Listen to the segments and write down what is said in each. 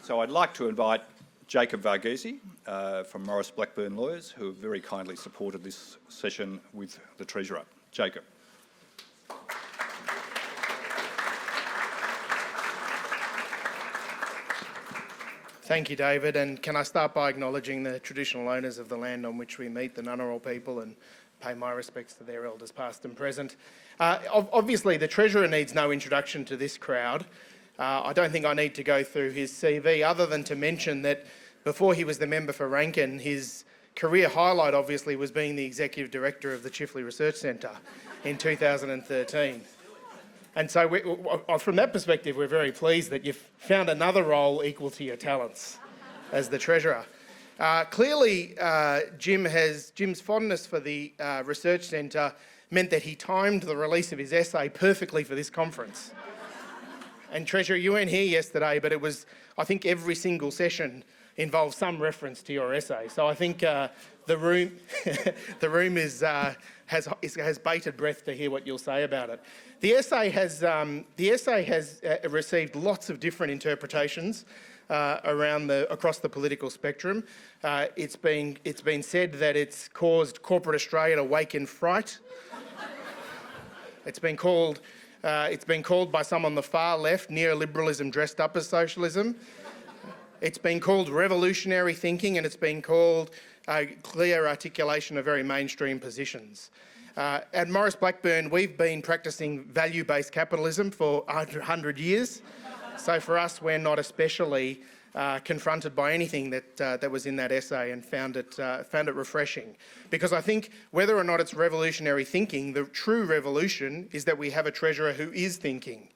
So I'd like to invite Jacob Varghese from Maurice Blackburn Lawyers, who have very kindly supported this session with the Treasurer. Jacob. Thank you, David, and can I start by acknowledging the traditional owners of the land on which we meet, the Ngunnawal people, and pay my respects to their elders past and present. Obviously, the Treasurer needs no introduction to this crowd. I don't think I need to go through his CV other than to mention that before he was the member for Rankin, his career highlight obviously was being the Executive Director of the Chifley Research Centre in 2013. And so from that perspective, we're very pleased that you've found another role equal to your talents as the Treasurer. Clearly, Jim's fondness for the Research Centre meant that he timed the release of his essay perfectly for this conference. And Treasurer, you weren't here yesterday, but I think every single session involves some reference to your essay. So I think the room has bated breath to hear what you'll say about it. The essay has received lots of different interpretations across the political spectrum. It's been said that it's caused corporate Australia to wake in fright. It's been called by some on the far left neoliberalism dressed up as socialism. It's been called revolutionary thinking, and it's been called a clear articulation of very mainstream positions. At Maurice Blackburn, we've been practising value-based capitalism for 100 years. So for us, we're not especially confronted by anything that was in that essay, and found it refreshing. Because I think whether or not it's revolutionary thinking, the true revolution is that we have a Treasurer who is thinking.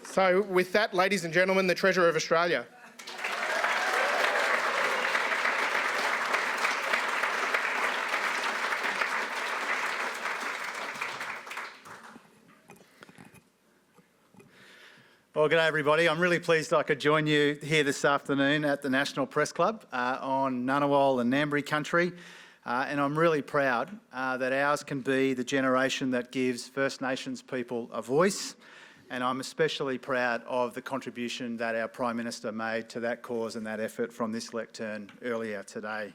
So with that, ladies and gentlemen, the Treasurer of Australia. Well, g'day everybody. I'm really pleased I could join you here this afternoon at the National Press Club on Ngunnawal and Ngambri country. And I'm really proud that ours can be the generation that gives First Nations people a voice. And I'm especially proud of the contribution that our Prime Minister made to that cause and that effort from this lectern earlier today.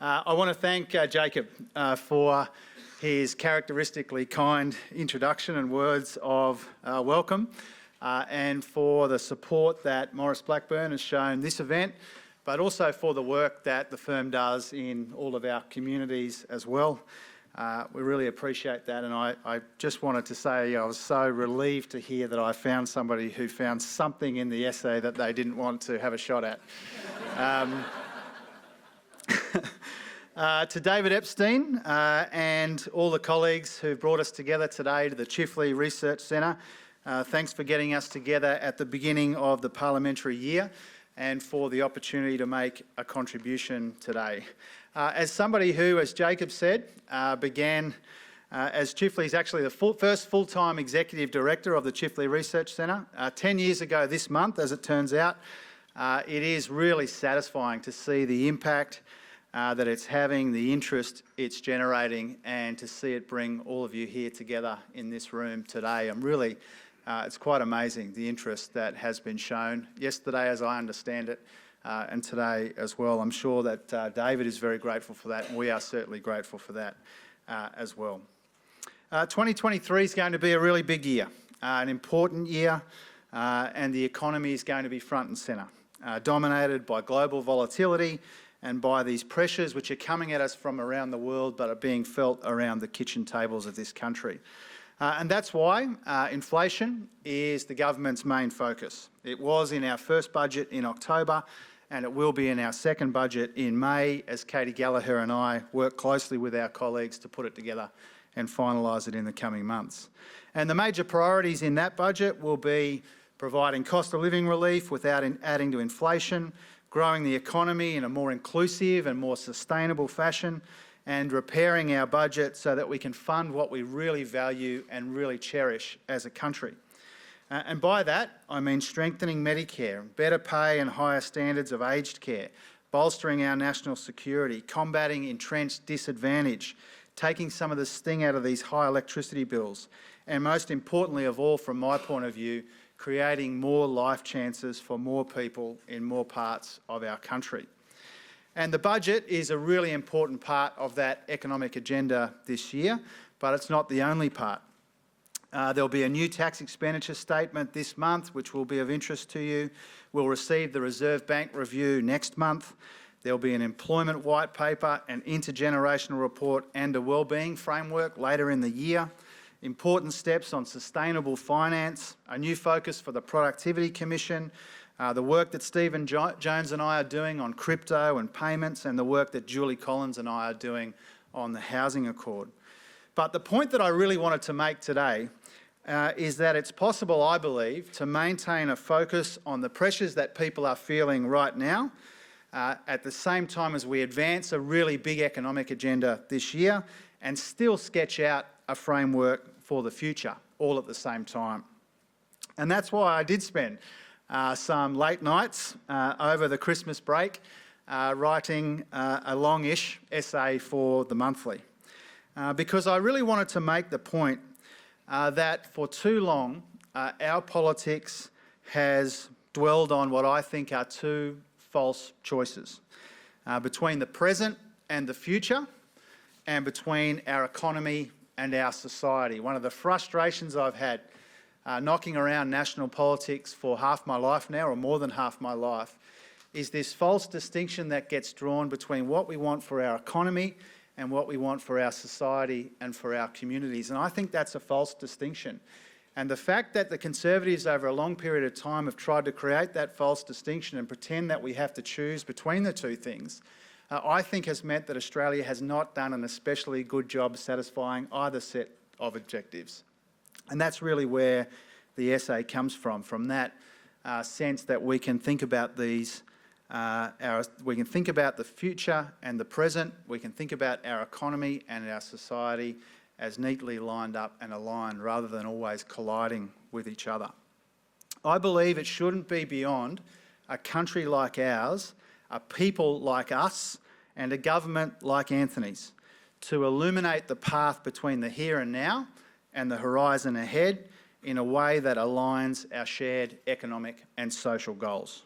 I want to thank Jacob for his characteristically kind introduction and words of welcome, and for the support that Maurice Blackburn has shown this event, but also for the work that the firm does in all of our communities as well. We really appreciate that, and I just wanted to say I was so relieved to hear that I found somebody who found something in the essay that they didn't want to have a shot at. To David Epstein and all the colleagues who brought us together today to the Chifley Research Centre, thanks for getting us together at the beginning of the parliamentary year and for the opportunity to make a contribution today. As somebody who, as Jacob said, began as Chifley's actually the first full-time Executive Director of the Chifley Research Centre 10 years ago this month, as it turns out, it is really satisfying to see the impact that it's having, the interest it's generating, and to see it bring all of you here together in this room today. It's quite amazing, the interest that has been shown yesterday, as I understand it, and today as well. I'm sure that David is very grateful for that, and we are certainly grateful for that as well. 2023 is going to be a really big year, an important year, and the economy is going to be front and centre, dominated by global volatility and by these pressures which are coming at us from around the world but are being felt around the kitchen tables of this country. And that's why inflation is the government's main focus. It was in our first budget in October, and it will be in our second budget in May, as Katie Gallagher and I work closely with our colleagues to put it together and finalise it in the coming months. And the major priorities in that budget will be providing cost of living relief without adding to inflation, growing the economy in a more inclusive and more sustainable fashion, and repairing our budget so that we can fund what we really value and really cherish as a country. And by that, I mean strengthening Medicare, better pay and higher standards of aged care, bolstering our national security, combating entrenched disadvantage, taking some of the sting out of these high electricity bills, and most importantly of all, from my point of view, creating more life chances for more people in more parts of our country. And the budget is a really important part of that economic agenda this year, but it's not the only part. There'll be a new tax expenditure statement this month, which will be of interest to you. We'll receive the Reserve Bank review next month. There'll be an employment white paper, an intergenerational report and a wellbeing framework later in the year. Important steps on sustainable finance, a new focus for the Productivity Commission, the work that Stephen Jones and I are doing on crypto and payments, and the work that Julie Collins and I are doing on the Housing Accord. But the point that I really wanted to make today is that it's possible, I believe, to maintain a focus on the pressures that people are feeling right now at the same time as we advance a really big economic agenda this year and still sketch out a framework for the future, all at the same time. And that's why I did spend some late nights over the Christmas break writing a longish essay for the monthly. Because I really wanted to make the point that for too long our politics has dwelled on what I think are two false choices between the present and the future, and between our economy and our society. One of the frustrations I've had knocking around national politics for half my life now, or more than half my life, is this false distinction that gets drawn between what we want for our economy and what we want for our society and for our communities. And I think that's a false distinction. And the fact that the Conservatives over a long period of time have tried to create that false distinction and pretend that we have to choose between the two things, I think has meant that Australia has not done an especially good job satisfying either set of objectives. And that's really where the essay comes from that sense that we can think about these, we can think about the future and the present, we can think about our economy and our society as neatly lined up and aligned rather than always colliding with each other. I believe it shouldn't be beyond a country like ours, a people like us, and a government like Anthony's to illuminate the path between the here and now and the horizon ahead in a way that aligns our shared economic and social goals.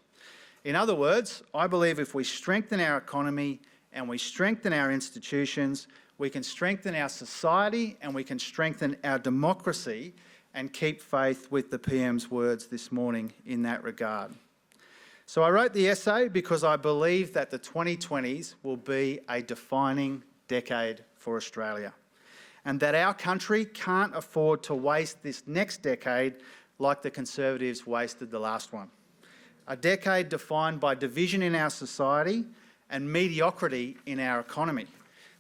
In other words, I believe if we strengthen our economy and we strengthen our institutions, we can strengthen our society and we can strengthen our democracy and keep faith with the PM's words this morning in that regard. So I wrote the essay because I believe that the 2020s will be a defining decade for Australia, and that our country can't afford to waste this next decade like the Conservatives wasted the last one. A decade defined by division in our society and mediocrity in our economy,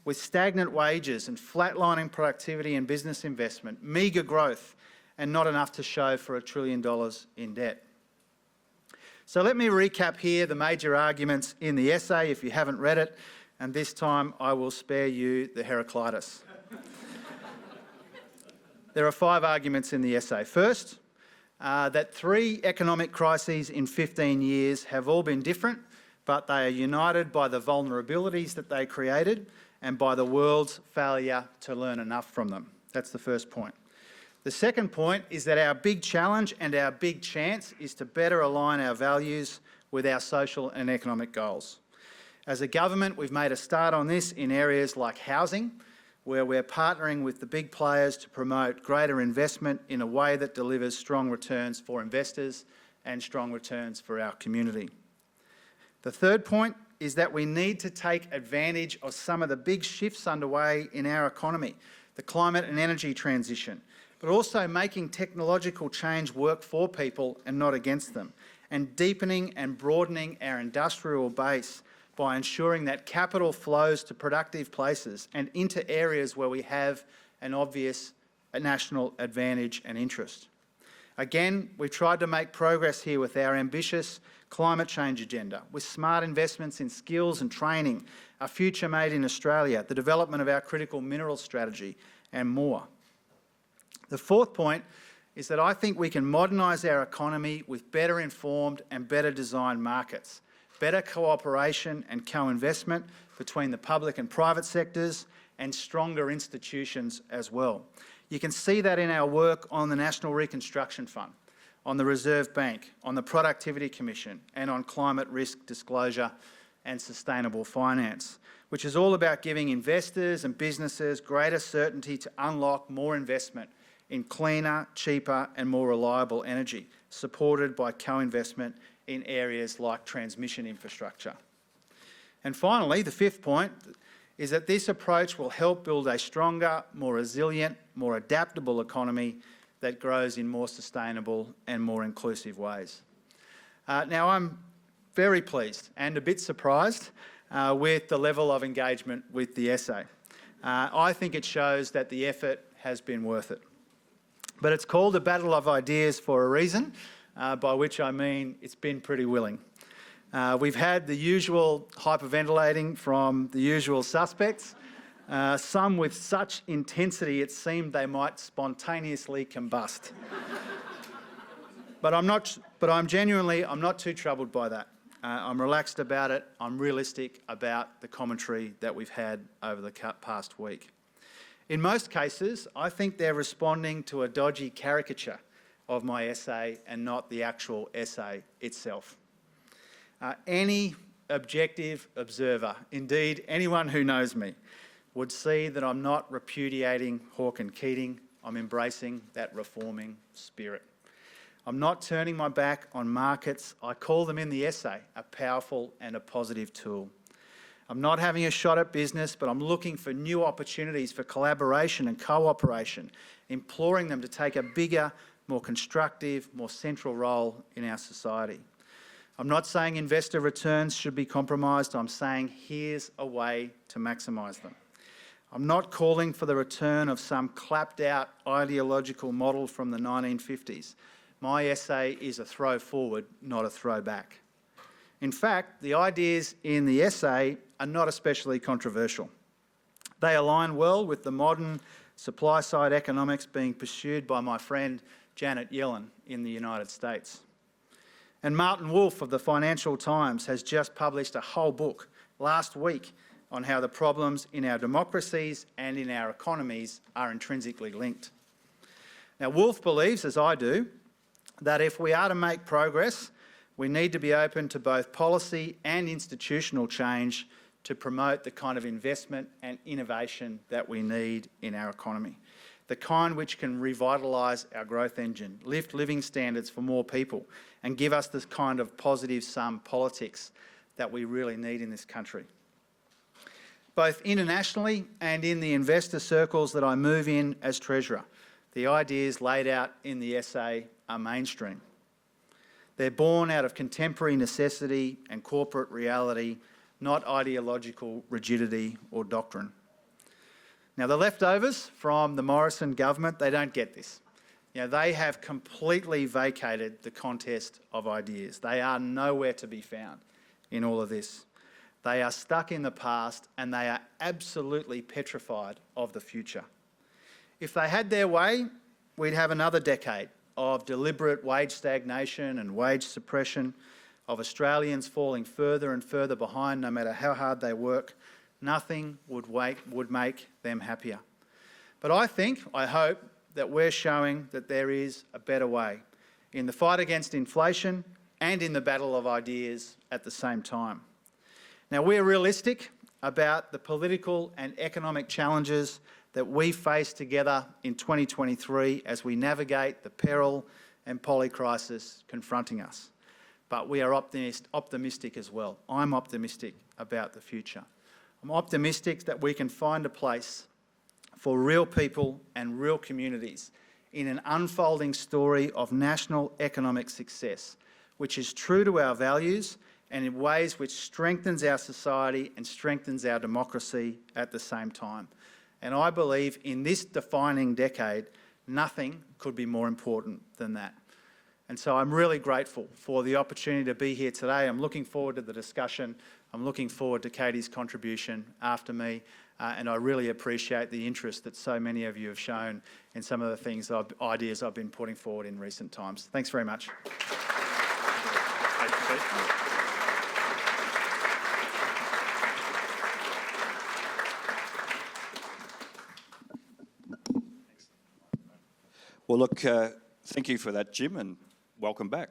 with stagnant wages and flatlining productivity and business investment, meagre growth, and not enough to show for $1 trillion in debt. So let me recap here the major arguments in the essay if you haven't read it, and this time I will spare you the Heraclitus. There are 5 arguments in the essay. First, that 3 economic crises in 15 years have all been different, but they are united by the vulnerabilities that they created and by the world's failure to learn enough from them. That's the first point. The second point is that our big challenge and our big chance is to better align our values with our social and economic goals. As a government, we've made a start on this in areas like housing, where we're partnering with the big players to promote greater investment in a way that delivers strong returns for investors and strong returns for our community. The third point is that we need to take advantage of some of the big shifts underway in our economy, the climate and energy transition, but also making technological change work for people and not against them, and deepening and broadening our industrial base by ensuring that capital flows to productive places and into areas where we have an obvious national advantage and interest. Again, we've tried to make progress here with our ambitious climate change agenda, with smart investments in skills and training, a future made in Australia, the development of our critical mineral strategy, and more. The fourth point is that I think we can modernise our economy with better informed and better designed markets, better cooperation and co-investment between the public and private sectors, and stronger institutions as well. You can see that in our work on the National Reconstruction Fund, on the Reserve Bank, on the Productivity Commission, and on climate risk disclosure and sustainable finance, which is all about giving investors and businesses greater certainty to unlock more investment in cleaner, cheaper and more reliable energy, supported by co-investment in areas like transmission infrastructure. And finally, the fifth point is that this approach will help build a stronger, more resilient, more adaptable economy that grows in more sustainable and more inclusive ways. Now, I'm very pleased and a bit surprised with the level of engagement with the essay. I think it shows that the effort has been worth it. But it's called a battle of ideas for a reason, by which I mean it's been pretty willing. We've had the usual hyperventilating from the usual suspects, some with such intensity it seemed they might spontaneously combust. But I'm not too troubled by that. I'm relaxed about it. I'm realistic about the commentary that we've had over the past week. In most cases, I think they're responding to a dodgy caricature of my essay and not the actual essay itself. Any objective observer, indeed anyone who knows me, would see that I'm not repudiating Hawke and Keating. I'm embracing that reforming spirit. I'm not turning my back on markets. I call them in the essay a powerful and a positive tool. I'm not having a shot at business, but I'm looking for new opportunities for collaboration and cooperation, imploring them to take a bigger, more constructive, more central role in our society. I'm not saying investor returns should be compromised. I'm saying here's a way to maximise them. I'm not calling for the return of some clapped-out ideological model from the 1950s. My essay is a throw forward, not a throw back. In fact, the ideas in the essay are not especially controversial. They align well with the modern supply-side economics being pursued by my friend Janet Yellen in the United States. And Martin Wolf of the Financial Times has just published a whole book last week on how the problems in our democracies and in our economies are intrinsically linked. Now, Wolf believes, as I do, that if we are to make progress, we need to be open to both policy and institutional change to promote the kind of investment and innovation that we need in our economy, the kind which can revitalise our growth engine, lift living standards for more people, and give us this kind of positive-sum politics that we really need in this country. Both internationally and in the investor circles that I move in as Treasurer, the ideas laid out in the essay are mainstream. They're born out of contemporary necessity and corporate reality, not ideological rigidity or doctrine. Now, the leftovers from the Morrison government, they don't get this. They have completely vacated the contest of ideas. They are nowhere to be found in all of this. They are stuck in the past and they are absolutely petrified of the future. If they had their way, we'd have another decade of deliberate wage stagnation and wage suppression, of Australians falling further and further behind no matter how hard they work. Nothing would make them happier. But I hope that we're showing that there is a better way in the fight against inflation and in the battle of ideas at the same time. Now, we're realistic about the political and economic challenges that we face together in 2023 as we navigate the peril and polycrisis confronting us. But we are optimistic as well. I'm optimistic about the future. I'm optimistic that we can find a place for real people and real communities in an unfolding story of national economic success, which is true to our values and in ways which strengthens our society and strengthens our democracy at the same time. And I believe in this defining decade, nothing could be more important than that. And so I'm really grateful for the opportunity to be here today. I'm looking forward to the discussion. I'm looking forward to Katie's contribution after me. And I really appreciate the interest that so many of you have shown in some of the ideas I've been putting forward in recent times. Thanks very much. Well, look, thank you for that, Jim, and welcome back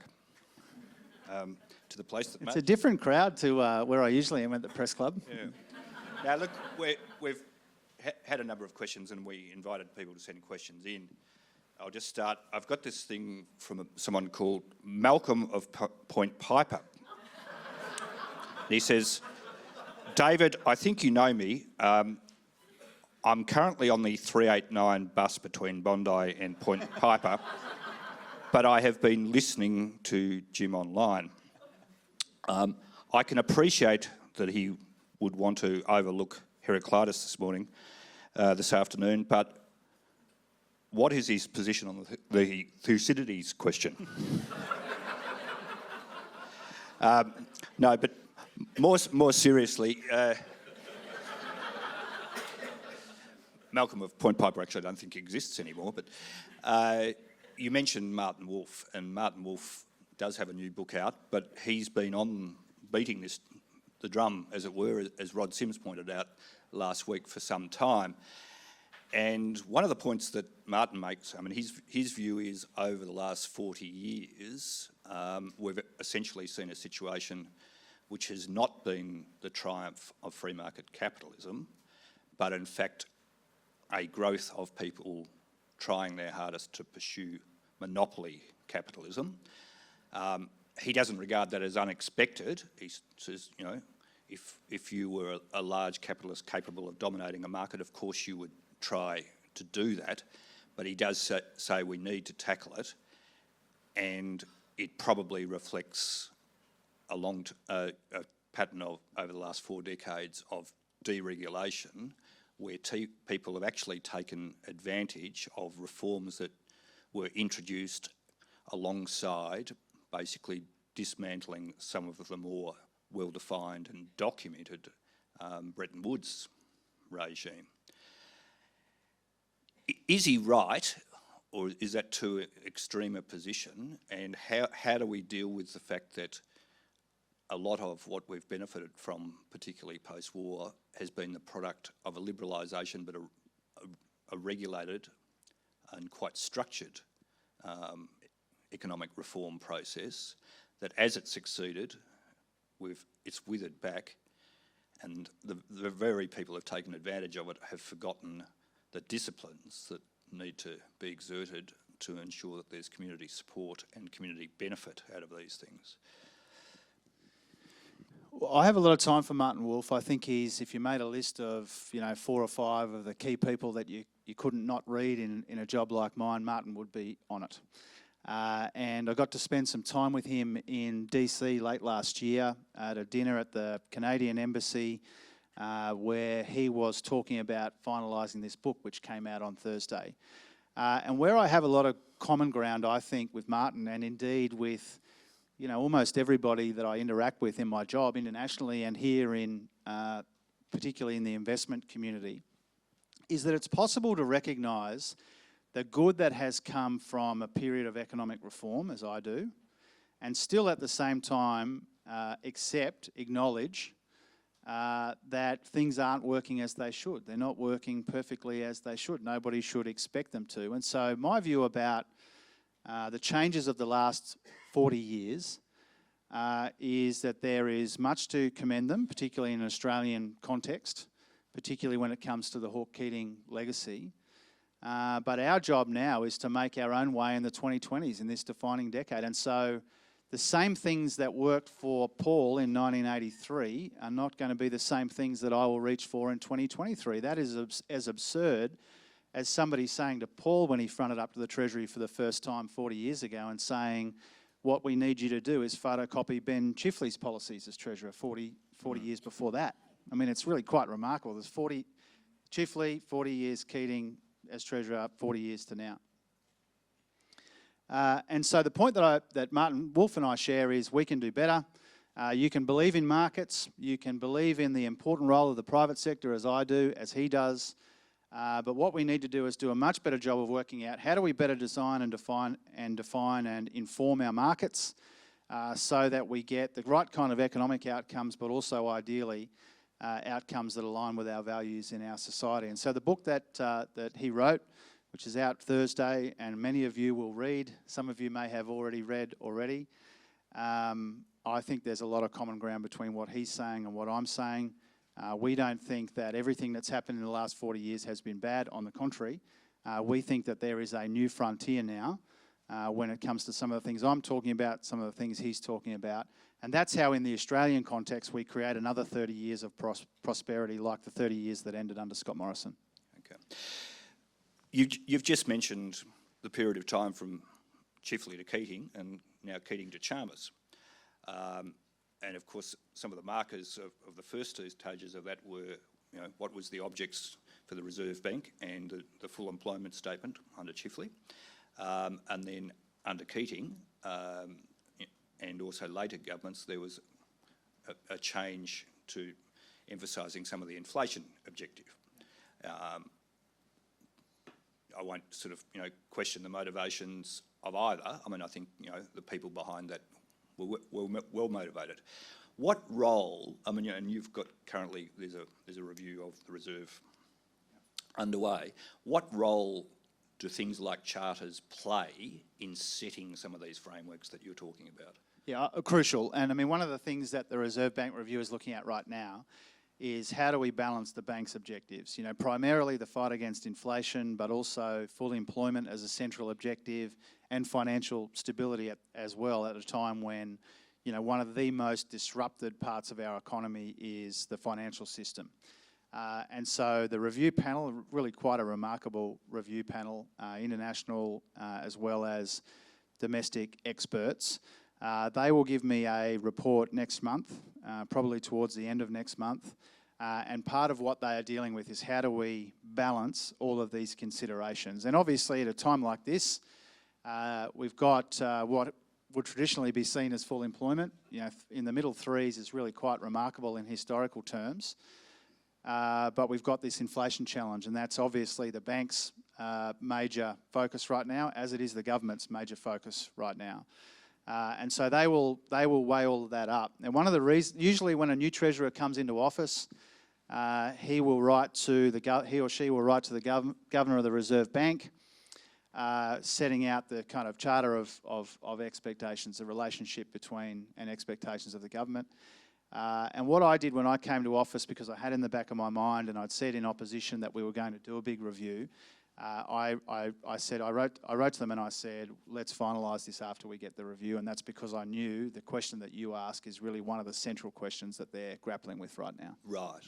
to the place that It's matters. a different crowd to where I usually am at the press club. Yeah. Now, look, we've had a number of questions and we invited people to send questions in. I'll just start. I've got this thing from someone called Malcolm of Point Piper. He says, David, I think you know me. I'm currently on the 389 bus between Bondi and Point Piper, but I have been listening to Jim online. I can appreciate that he would want to overlook Heraclitus this afternoon, but what is his position on the Thucydides question? No, but more seriously, Malcolm of Point Piper actually I don't think exists anymore, but you mentioned Martin Wolf, and Martin Wolf does have a new book out, but he's been on beating the drum, as it were, as Rod Sims pointed out last week, for some time. And one of the points that Martin makes, I mean, his view is over the last 40 years, we've essentially seen a situation which has not been the triumph of free market capitalism, but in fact a growth of people trying their hardest to pursue monopoly capitalism. He doesn't regard that as unexpected. He says, you know, if you were a large capitalist capable of dominating a market, of course you would try to do that, but he does say we need to tackle it, and it probably reflects a pattern of over the last 4 decades of deregulation, where people have actually taken advantage of reforms that were introduced alongside basically dismantling some of the more well-defined and documented Bretton Woods regime. Is he right, or is that too extreme a position? And how do we deal with the fact that a lot of what we've benefited from, particularly post-war, has been the product of a liberalisation, but a regulated and quite structured economic reform process that, as it succeeded, it's withered back, and the very people who have taken advantage of it have forgotten the disciplines that need to be exerted to ensure that there's community support and community benefit out of these things. Well, I have a lot of time for Martin Wolf. I think if you made a list of 4 or 5 of the key people that you couldn't not read in a job like mine, Martin would be on it. And I got to spend some time with him in DC late last year at a dinner at the Canadian Embassy, where he was talking about finalising this book, which came out on Thursday. And where I have a lot of common ground, I think, with Martin, and indeed with almost everybody that I interact with in my job internationally and here particularly in the investment community, is that it's possible to recognise the good that has come from a period of economic reform, as I do, and still at the same time acknowledge that things aren't working as they should. They're not working perfectly as they should. Nobody should expect them to. And so my view about the changes of the last 40 years is that there is much to commend them, particularly in an Australian context, particularly when it comes to the Hawke-Keating legacy. But our job now is to make our own way in the 2020s, in this defining decade. And so the same things that worked for Paul in 1983 are not going to be the same things that I will reach for in 2023. That is as absurd as somebody saying to Paul when he fronted up to the Treasury for the first time 40 years ago and saying, what we need you to do is photocopy Ben Chifley's policies as Treasurer 40 years before that. I mean, it's really quite remarkable. There's Chifley, 40 years, Keating as Treasurer, 40 years to now. And so the point that Martin Wolf and I share is we can do better. You can believe in markets. You can believe in the important role of the private sector, as I do, as he does. But what we need to do is do a much better job of working out how do we better design and define and inform our markets so that we get the right kind of economic outcomes, but also ideally outcomes that align with our values in our society. And so the book that he wrote, which is out Thursday, and many of you will read. Some of you may have already read already. I think there's a lot of common ground between what he's saying and what I'm saying. We don't think that everything that's happened in the last 40 years has been bad. On the contrary, we think that there is a new frontier now when it comes to some of the things I'm talking about, some of the things he's talking about. And that's how, in the Australian context, we create another 30 years of prosperity, like the 30 years that ended under Scott Morrison. Okay. You've just mentioned the period of time from Chifley to Keating, and now Keating to Chalmers. And of course, some of the markers of the first two stages of that were, what was the objects for the Reserve Bank and the full employment statement under Chifley. And then under Keating, and also later governments, there was a change to emphasising some of the inflation objective. I won't sort of, question the motivations of either. I mean, I think, the people behind that were well motivated. What role, I mean, and you've got currently, there's a review of the Reserve underway. What role do things like charters play in setting some of these frameworks that you're talking about? Yeah, crucial. And I mean, one of the things that the Reserve Bank review is looking at right now is how do we balance the bank's objectives? Primarily the fight against inflation, but also full employment as a central objective and financial stability as well, at a time when, one of the most disrupted parts of our economy is the financial system. And so the review panel, really quite a remarkable review panel, international as well as domestic experts. They will give me a report next month, probably towards the end of next month. And part of what they are dealing with is how do we balance all of these considerations. And obviously at a time like this, we've got what would traditionally be seen as full employment. In the middle threes is really quite remarkable in historical terms. But we've got this inflation challenge, and that's obviously the bank's major focus right now, as it is the government's major focus right now. And so they will weigh all of that up. And one of the reasons, usually when a new treasurer comes into office, he or she will write to the governor of the Reserve Bank, setting out the kind of charter of expectations, the relationship between and expectations of the government. And what I did when I came to office, because I had in the back of my mind and I'd said in opposition that we were going to do a big review, I wrote to them and I said, let's finalise this after we get the review. And that's because I knew the question that you ask is really one of the central questions that they're grappling with right now. Right.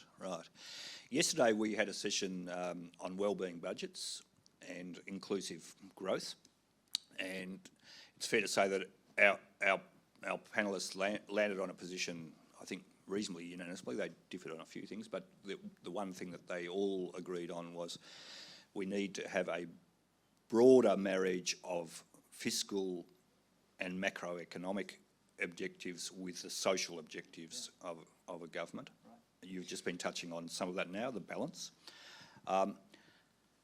Yesterday we had a session on wellbeing budgets and inclusive growth. And it's fair to say that our panellists landed on a position, I think, reasonably unanimously. They differed on a few things, but the one thing that they all agreed on was we need to have a broader marriage of fiscal and macroeconomic objectives with the social objectives of a government. Right. You've just been touching on some of that now, the balance.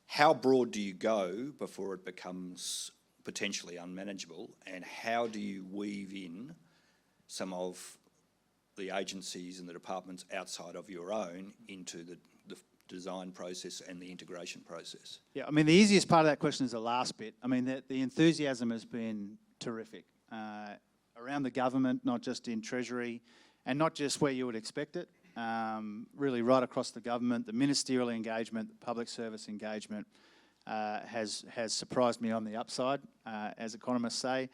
How broad do you go before it becomes potentially unmanageable, and how do you weave in some of the agencies and the departments outside of your own into the design process and the integration process? Yeah, I mean, the easiest part of that question is the last bit. I mean, the enthusiasm has been terrific around the government, not just in Treasury, and not just where you would expect it, really right across the government. The ministerial engagement, the public service engagement has surprised me on the upside, as economists say,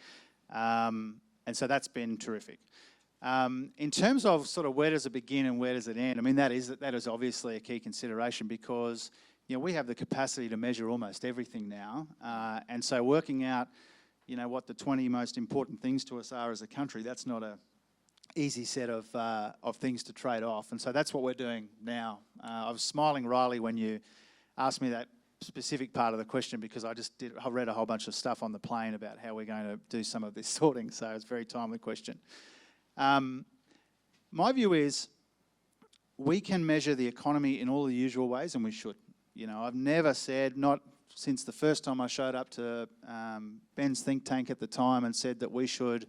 and so that's been terrific. In terms of sort of where does it begin and where does it end, I mean, that is obviously a key consideration because, we have the capacity to measure almost everything now. And so working out, what the 20 most important things to us are as a country, that's not a easy set of things to trade off. And so that's what we're doing now. I was smiling wryly when you asked me that specific part of the question because I read a whole bunch of stuff on the plane about how we're going to do some of this sorting. So it's a very timely question. My view is we can measure the economy in all the usual ways, and we should. I've never said, not since the first time I showed up to Ben's think tank at the time and said that we should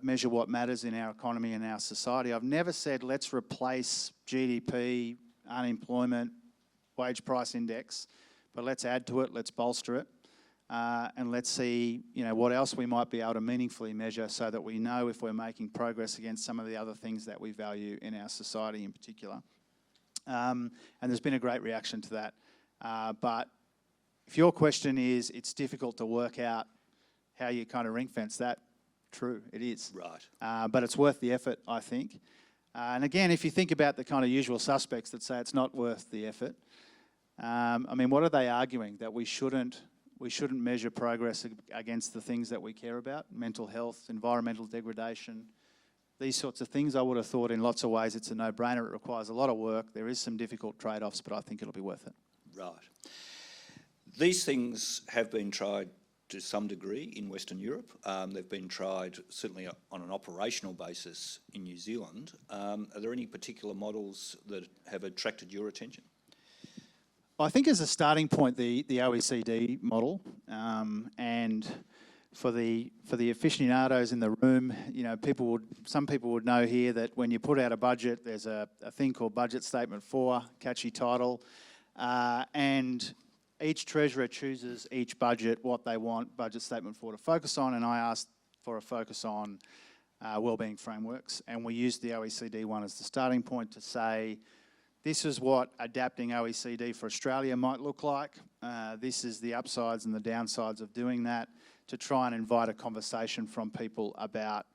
measure what matters in our economy and our society. I've never said let's replace GDP, unemployment, wage price index, but let's add to it, let's bolster it, and let's see, what else we might be able to meaningfully measure so that we know if we're making progress against some of the other things that we value in our society in particular. And there's been a great reaction to that. But if your question is, it's difficult to work out how you kind of ring fence that, true, it is. Right. But it's worth the effort, I think. And again, if you think about the kind of usual suspects that say it's not worth the effort, what are they arguing? That we shouldn't measure progress against the things that we care about? Mental health, environmental degradation, these sorts of things. I would have thought in lots of ways it's a no-brainer. It requires a lot of work. There is some difficult trade-offs, but I think it'll be worth it. Right. These things have been tried to some degree in Western Europe. They've been tried certainly on an operational basis in New Zealand. Are there any particular models that have attracted your attention? I think as a starting point, the OECD model, and for the aficionados in the room, some people would know here that when you put out a budget, there's a thing called Budget Statement 4, catchy title, and each treasurer chooses each budget what they want Budget Statement 4 to focus on, and I asked for a focus on wellbeing frameworks, and we used the OECD one as the starting point to say, this is what adapting OECD for Australia might look like. This is the upsides and the downsides of doing that, to try and invite a conversation from people about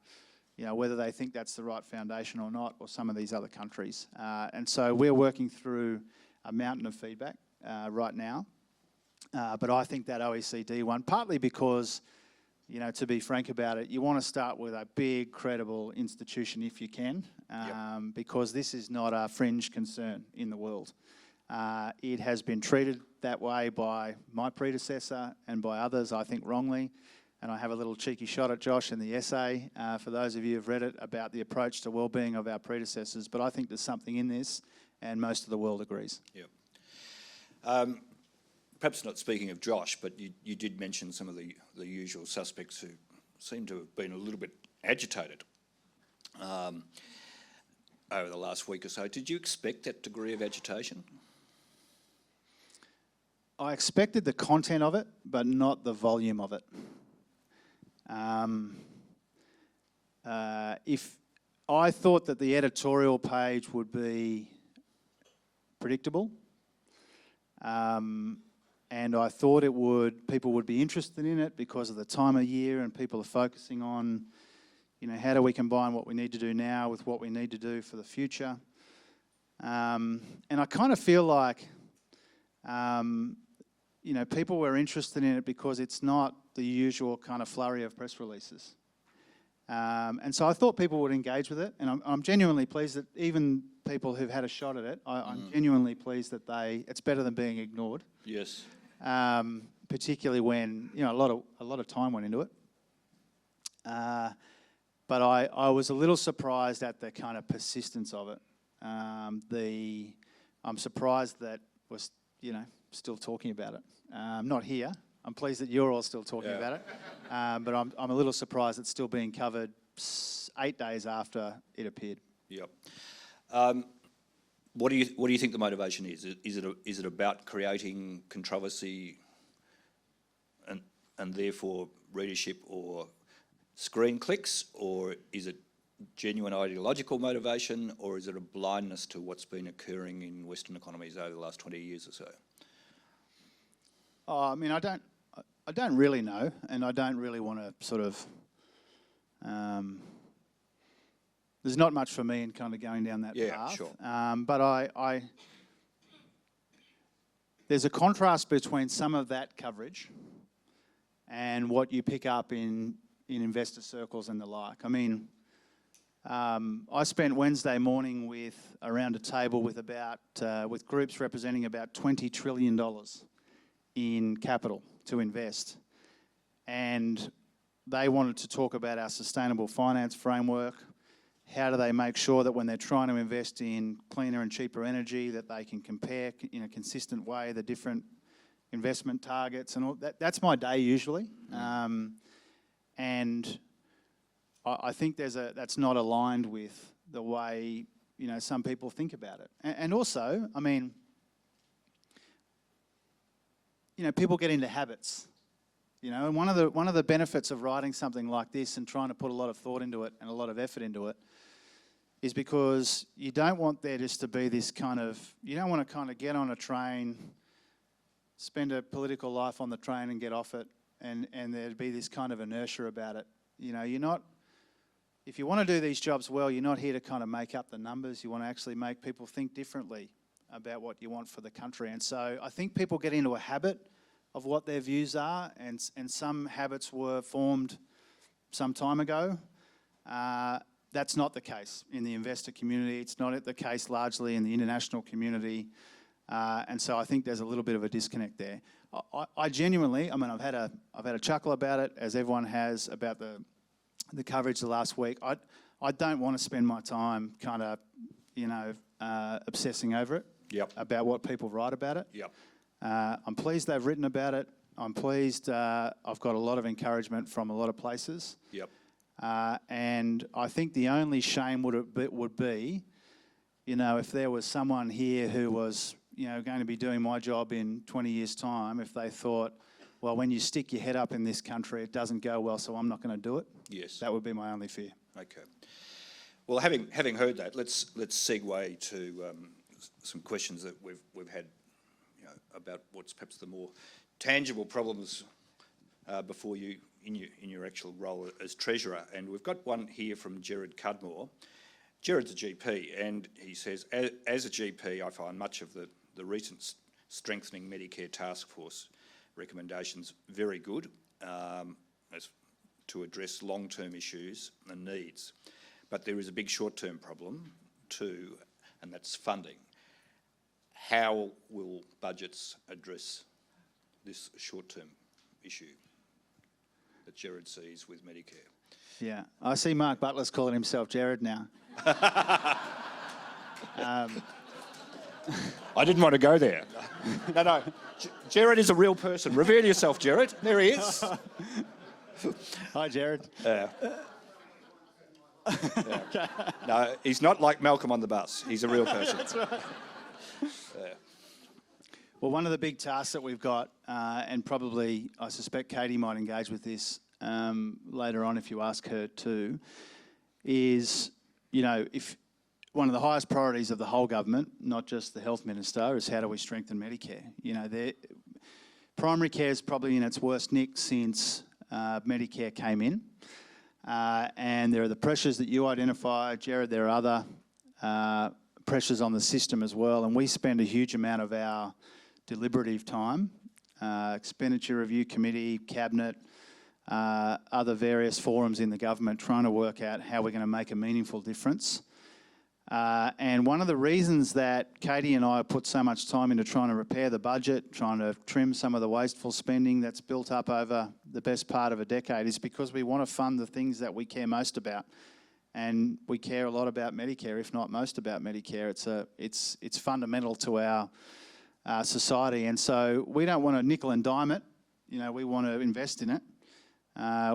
whether they think that's the right foundation or not, or some of these other countries. And so we're working through a mountain of feedback right now. But I think that OECD one, partly because, to be frank about it, you want to start with a big, credible institution if you can, because this is not a fringe concern in the world. It has been treated that way by my predecessor and by others, I think wrongly. And I have a little cheeky shot at Josh in the essay, for those of you who've read it, about the approach to wellbeing of our predecessors. But I think there's something in this, and most of the world agrees. Yep. Perhaps not speaking of Josh, but you did mention some of the usual suspects who seem to have been a little bit agitated over the last week or so. Did you expect that degree of agitation? I expected the content of it, but not the volume of it. If I thought that the editorial page would be predictable, and I thought people would be interested in it because of the time of year, and people are focusing on, how do we combine what we need to do now with what we need to do for the future. And I kind of feel like, people were interested in it because it's not the usual kind of flurry of press releases. And so I thought people would engage with it, and I'm genuinely pleased that even people who've had a shot at it, I'm genuinely pleased that it's better than being ignored. Yes. Particularly when a lot of time went into it. But I was a little surprised at the kind of persistence of it. I'm surprised that we're still talking about it. Not here. I'm pleased that you're all still talking about it. But I'm a little surprised it's still being covered 8 days after it appeared. Yep. What do you think the motivation is? Is it about creating controversy and therefore readership or screen clicks, or is it genuine ideological motivation, or is it a blindness to what's been occurring in Western economies over the last 20 years or so? I don't really know, and I don't really want to sort of. There's not much for me in kind of going down that path. Sure. But there's a contrast between some of that coverage and what you pick up in investor circles and the like. I spent Wednesday morning around a table with with groups representing about $20 trillion in capital to invest, and they wanted to talk about our sustainable finance framework. How do they make sure that when they're trying to invest in cleaner and cheaper energy, that they can compare in a consistent way the different investment targets and all that? That's my day usually, and I think that's not aligned with the way some people think about it. And also, people get into habits. And one of the benefits of writing something like this and trying to put a lot of thought into it and a lot of effort into it is because you don't want there just to be this you don't want to kind of get on a train, spend a political life on the train and get off it, and there'd be this kind of inertia about it. If you want to do these jobs well, you're not here to kind of make up the numbers. You want to actually make people think differently about what you want for the country. And so I think people get into a habit of what their views are, and some habits were formed some time ago. That's not the case in the investor community. It's not the case largely in the international community. And so I think there's a little bit of a disconnect there. I genuinely, I've had a chuckle about it, as everyone has, about the coverage the last week. I don't want to spend my time kind of, obsessing over it. Yep. About what people write about it. Yep. I'm pleased they've written about it. I'm pleased I've got a lot of encouragement from a lot of places. Yep. And I think the only shame would be, if there was someone here who was, going to be doing my job in 20 years' time, if they thought, well, when you stick your head up in this country, it doesn't go well, so I'm not going to do it. Yes. That would be my only fear. Okay. Well, having heard that, let's segue to some questions that we've had, about what's perhaps the more tangible problems before you in your actual role as treasurer. And we've got one here from Gerard Cudmore. Gerard's a GP, and he says, as a GP, I find much of the recent strengthening Medicare task force recommendations very good as to address long-term issues and needs. But there is a big short-term problem too, and that's funding. How will budgets address this short-term issue that Gerard sees with Medicare? Yeah, I see Mark Butler's calling himself Gerard now. I didn't want to go there. No. Gerard is a real person. Reveal yourself, Gerard. There he is. Hi, Gerard. Yeah. No, he's not like Malcolm on the bus. He's a real person. That's right. Yeah. Well, one of the big tasks that we've got, and probably I suspect Katie might engage with this later on if you ask her too, is, if one of the highest priorities of the whole government, not just the health minister, is how do we strengthen Medicare? Primary care is probably in its worst nick since Medicare came in. And there are the pressures that you identify, Gerard. There are other pressures on the system as well, and we spend a huge amount of our deliberative time, expenditure review committee, cabinet, other various forums in the government trying to work out how we're going to make a meaningful difference. And one of the reasons that Katie and I put so much time into trying to repair the budget, trying to trim some of the wasteful spending that's built up over the best part of a decade, is because we want to fund the things that we care most about. And we care a lot about Medicare, if not most about Medicare. It's fundamental to our society, and so we don't want to nickel and dime it. We want to invest in it.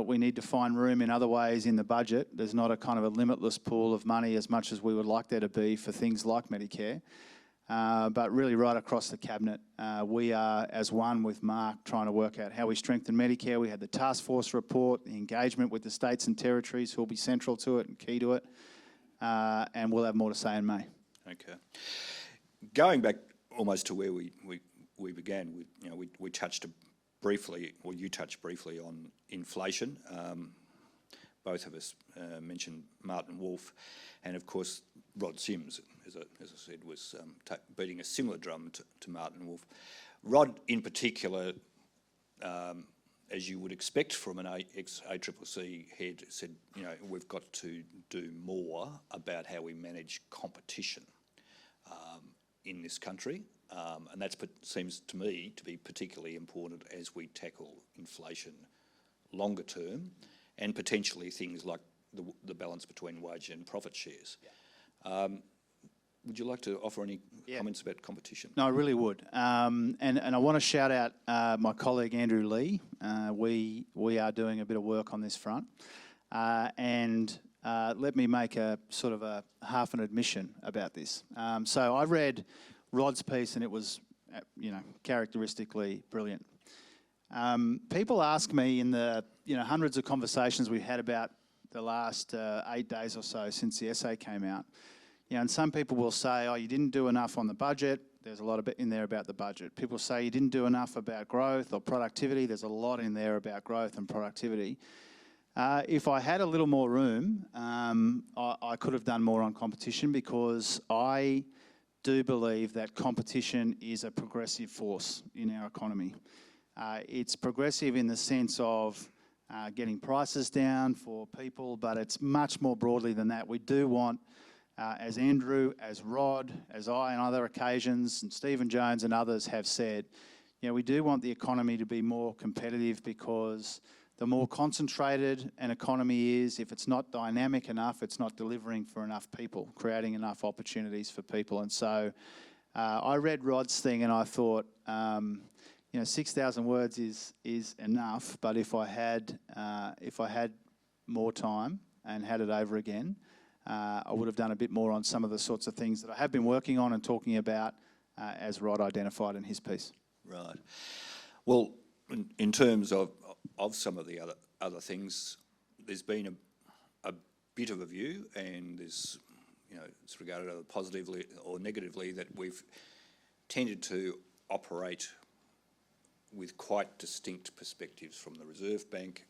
We need to find room in other ways in the budget. There's not a kind of a limitless pool of money as much as we would like there to be for things like Medicare. But really right across the cabinet, we are, as one with Mark, trying to work out how we strengthen Medicare. We had the task force report, the engagement with the states and territories who will be central to it and key to it. And we'll have more to say in May. Okay. Going back almost to where we began, we touched briefly, or you touched briefly on inflation. Both of us mentioned Martin Wolf, and of course Rod Sims, as I said, was beating a similar drum to Martin Wolf. Rod, in particular, as you would expect from an ex-ACCC head, said, we've got to do more about how we manage competition in this country, and that seems to me to be particularly important as we tackle inflation longer term, and potentially things like the balance between wage and profit shares. Yeah. Would you like to offer any comments about competition? No, I really would. And I want to shout out my colleague Andrew Lee. We are doing a bit of work on this front. And let me make a sort of a half an admission about this. So I read Rod's piece, and it was characteristically brilliant. People ask me in the hundreds of conversations we've had about the last 8 days or so since the essay came out, and some people will say, oh, you didn't do enough on the budget. There's a lot of in there about the budget. People say you didn't do enough about growth or productivity. There's a lot in there about growth and productivity. If I had a little more room, I could have done more on competition, because I do believe that competition is a progressive force in our economy. It's progressive in the sense of getting prices down for people, but it's much more broadly than that. We do want, as Andrew, as Rod, as I on other occasions, and Stephen Jones and others have said, we do want the economy to be more competitive, because the more concentrated an economy is, if it's not dynamic enough, it's not delivering for enough people, creating enough opportunities for people. And so I read Rod's thing and I thought, 6,000 words is enough, but if I had more time and had it over again, I would have done a bit more on some of the sorts of things that I have been working on and talking about, as Rod identified in his piece. Right. Well, in terms of some of the other things, there's been a bit of a view, and there's, it's regarded either positively or negatively, that we've tended to operate with quite distinct perspectives from the Reserve Bank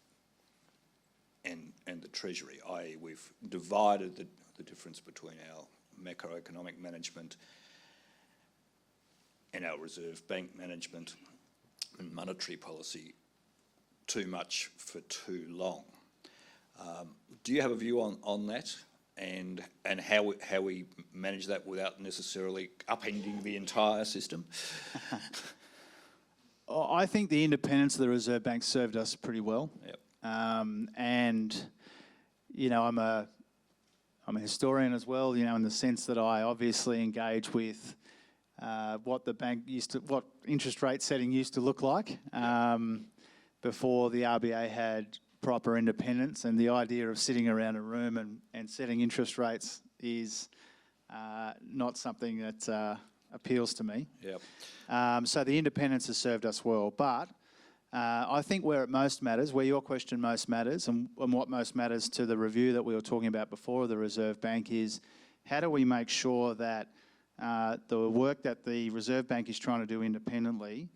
and the Treasury, i.e. we've divided the difference between our macroeconomic management and our Reserve Bank management and monetary policy too much for too long. Do you have a view on that, and how we manage that without necessarily upending the entire system? I think the independence of the Reserve Bank served us pretty well. Yep. And I'm a historian as well, in the sense that I obviously engage with what the bank what interest rate setting used to look like before the RBA had proper independence, and the idea of sitting around a room and setting interest rates is not something that appeals to me. Yep. So the independence has served us well, but I think where it most matters, where your question most matters, and what most matters to the review that we were talking about before of the Reserve Bank, is how do we make sure that the work that the Reserve Bank is trying to do independently,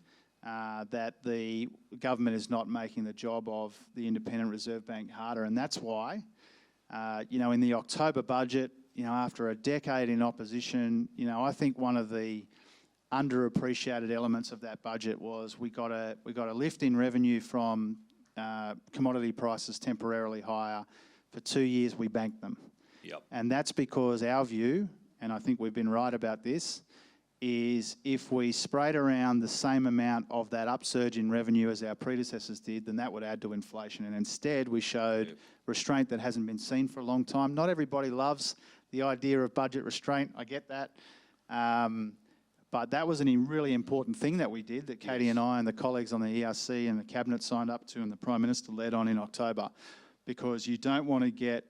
that the government is not making the job of the independent Reserve Bank harder. And that's why, in the October budget, after a decade in opposition, I think one of the underappreciated elements of that budget was we got a lift in revenue from commodity prices temporarily higher. For 2 years, we banked them. Yep. And that's because our view, and I think we've been right about this, is if we sprayed around the same amount of that upsurge in revenue as our predecessors did, then that would add to inflation. And instead, we showed restraint that hasn't been seen for a long time. Not everybody loves the idea of budget restraint. I get that. But that was a really important thing that we did, that Katie and I and the colleagues on the ERC and the Cabinet signed up to, and the Prime Minister led on in October, because you don't want to get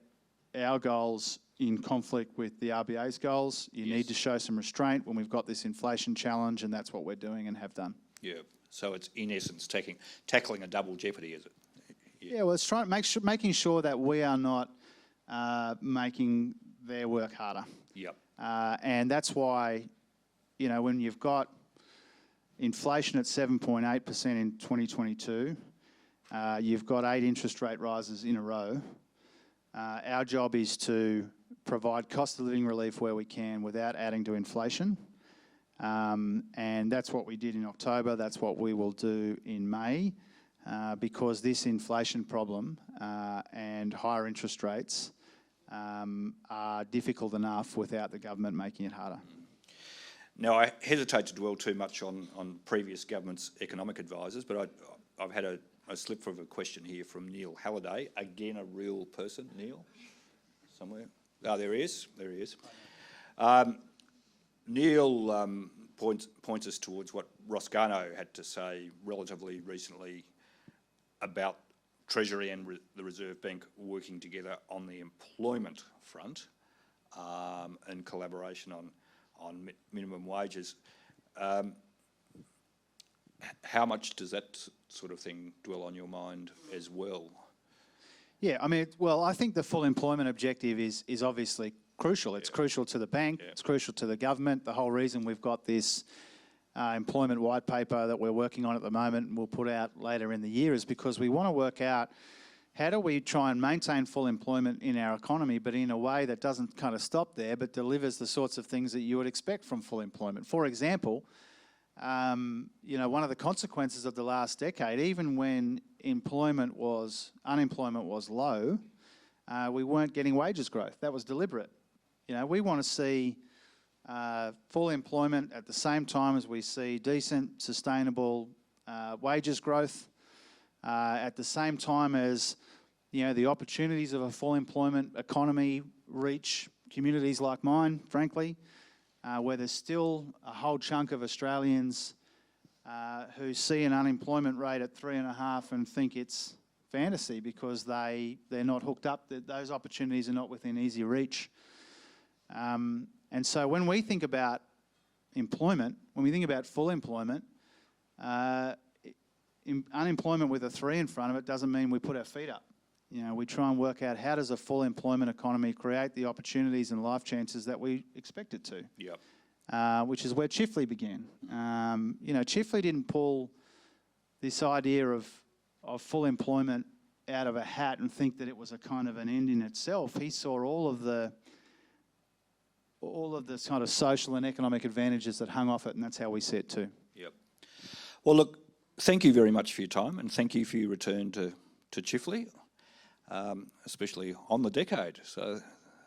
our goals in conflict with the RBA's goals. You need to show some restraint when we've got this inflation challenge, and that's what we're doing and have done. Yeah. So it's in essence tackling a double jeopardy, is it? Yeah. Well, it's making sure that we are not making their work harder. Yep. And that's why, when you've got inflation at 7.8% in 2022, you've got 8 interest rate rises in a row. Our job is to provide cost of living relief where we can without adding to inflation. And that's what we did in October. That's what we will do in May, because this inflation problem and higher interest rates are difficult enough without the government making it harder. Now, I hesitate to dwell too much on previous government's economic advisors, but I've had a slip of a question here from Neil Halliday. Again, a real person. Neil? Somewhere? Oh, there he is. There he is. Neil points us towards what Ross Garnaut had to say relatively recently about Treasury and the Reserve Bank working together on the employment front and collaboration on minimum wages. how much does that sort of thing dwell on your mind as well? Yeah, I mean, well, I think the full employment objective is obviously crucial. It's crucial to the bank, it's crucial to the government. The whole reason we've got this employment white paper that we're working on at the moment and we'll put out later in the year is because we want to work out how do we try and maintain full employment in our economy, but in a way that doesn't kind of stop there, but delivers the sorts of things that you would expect from full employment. For example, you know, one of the consequences of the last decade, even when unemployment was low, we weren't getting wages growth. That was deliberate. You know, we want to see full employment at the same time as we see decent, sustainable wages growth. At the same time as, you know, the opportunities of a full employment economy reach communities like mine, frankly, where there's still a whole chunk of Australians who see an unemployment rate at 3.5 and think it's fantasy because they're not hooked up, those opportunities are not within easy reach. And so when we think about employment, when we think about full employment, unemployment with a 3 in front of it doesn't mean we put our feet up. You know, we try and work out how does a full employment economy create the opportunities and life chances that we expect it to. Yep. Which is where Chifley began. You know, Chifley didn't pull this idea of full employment out of a hat and think that it was a kind of an end in itself. He saw all of the kind of social and economic advantages that hung off it, and that's how we see it too. Yep. Well, look, thank you very much for your time, and thank you for your return to Chifley, especially on the decade. So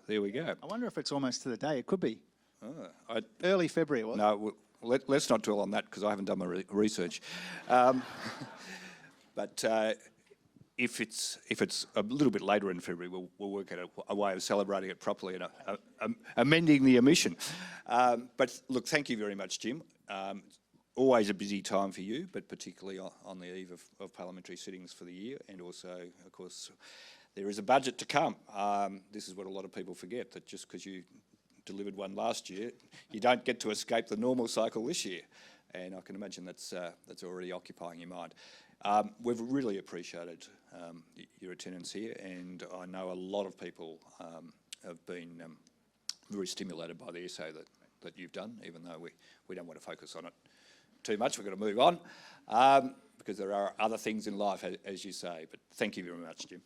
there we go. I wonder if it's almost to the day. It could be. Oh, Early February, it was. No, let's not dwell on that because I haven't done my research. But if it's a little bit later in February, we'll work out a way of celebrating it properly and amending the omission. But look, thank you very much, Jim. Always a busy time for you, but particularly on the eve of parliamentary sittings for the year, and also, of course, there is a budget to come. This is what a lot of people forget, that just because you delivered one last year, you don't get to escape the normal cycle this year. And I can imagine that's already occupying your mind. We've really appreciated your attendance here, and I know a lot of people have been very stimulated by the essay that you've done, even though we don't want to focus on it too much. We're going to move on because there are other things in life, as you say. But thank you very much, Jim.